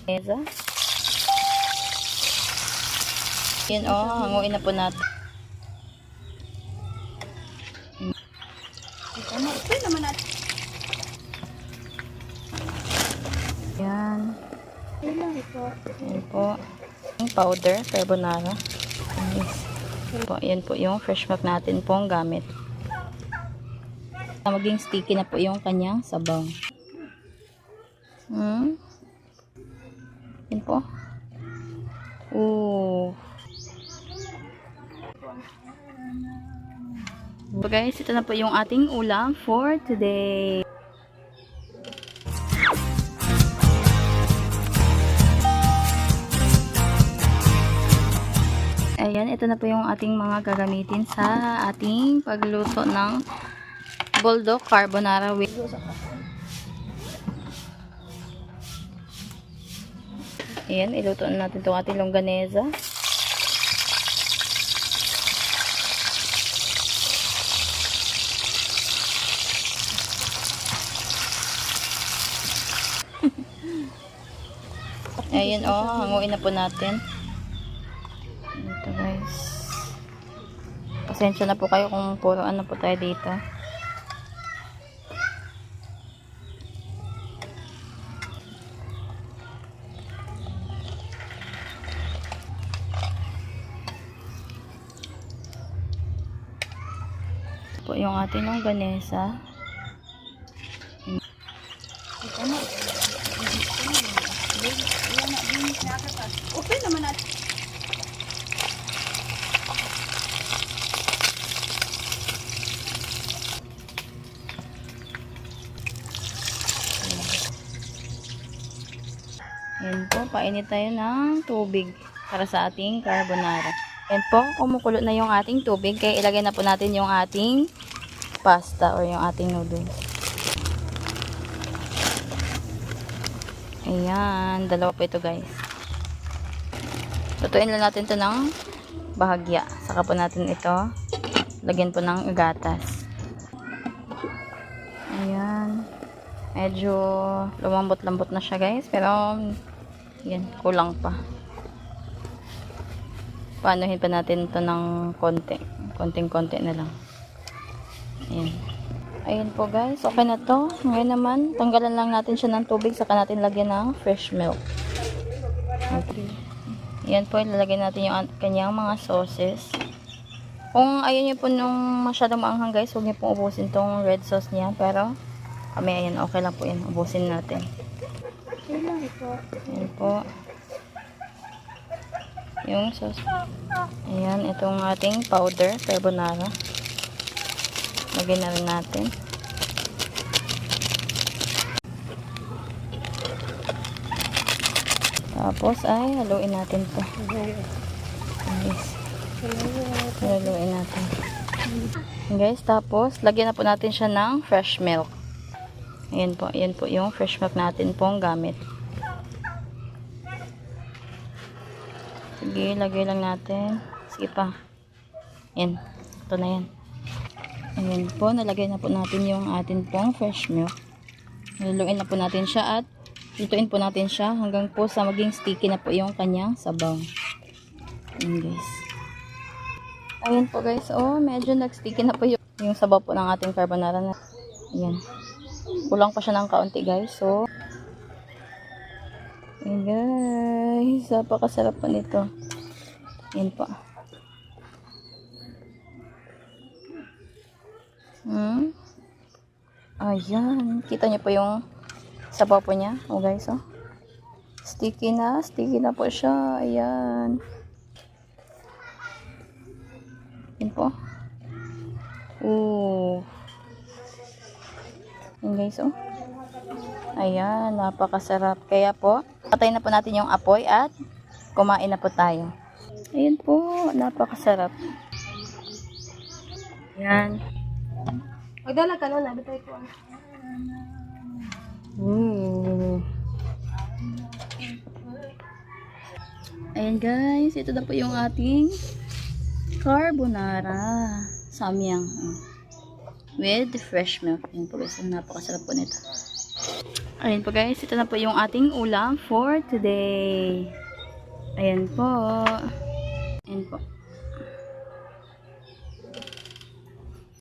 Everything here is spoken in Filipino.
Mesa. Yan o, hanguin na po natin. Ito naman natin. Yan. Yan po. Yung powder, carbonara. Yan po yung fresh milk natin pong gamit. Maging sticky na po yung kanyang sabaw. Yan po. Ooh. So guys, ito na po yung ating ulam for today. Ayan, ito na po yung ating mga gagamitin sa ating pagluto ng bulldog carbonara with ayan, iluto na natin itong ating longganisa. Ayan o, hanguin na po natin. Ito guys. Pasensya na po kayo kung puro ano po tayo dito. Ito po yung ating longganisa. Okay naman natin. Ayan po, painit tayo ng tubig para sa ating carbonara. Ayan po, kumukulo na yung ating tubig, kaya ilagay na po natin yung ating pasta or yung ating noodles. Ayan, dalawa po ito guys. Lutuin lang natin ito ng bahagya. Saka po natin ito, lagyan po ng gatas. Ayan. Medyo lumambot-lambot na siya guys, pero yan, kulang pa. Paanuhin pa natin ito ng konti. Konting-konti na lang. Ayan. Ayan po guys, okay na to. Ngayon naman, tanggalan lang natin siya ng tubig, saka natin lagyan ng fresh milk. Okay. Ayan po, ilalagay natin yung kanyang mga sauces. Kung ayaw nyo po nung masyadong maanghang guys, huwag nyo pong ubusin tong red sauce niya. Pero, kami ayan, okay lang po yan. Ubusin natin. Ayan po. Yung sauce. Ayan, itong ating powder, carbonara. Lagyan na rin natin. Tapos ay haluin natin to. Guys. Haluin natin. Guys, tapos lagyan na po natin siya ng fresh milk. Ayan po yung fresh milk natin pong gamit. Sige, lagay lang natin. Sige pa. Ayan, ito na yan. Ayan po, nalagay na po natin yung atin pong fresh milk. Haluin na po natin siya at lutuin po natin siya hanggang po sa maging sticky na po yung kanyang sabaw. Ayan guys. Ayan po guys. Oh, medyo nag-sticky na po yung sabaw po ng ating carbonara na. Ayan. Kulang pa siya ng kaunti guys. So, ayan guys. Napakasarap po nito. Ayan po. Ayan. Kita niyo po yung sabaw po niya. Oh guys, oh. Sticky na po siya. Ayan. Ayan po. Ooh. Ayan guys, oh. Ayan, napakasarap. Kaya po, patayin na po natin yung apoy at kumain na po tayo. Ayan po, napakasarap. Ayan. Magdala ka nun, nabitay ko. Ayan guys, ito na po yung ating carbonara samyang with fresh milk. Ayan po guys, napakasarap po nito. Ayan po guys, ito na po yung ating ulam for today. Ayan po. Ayan po.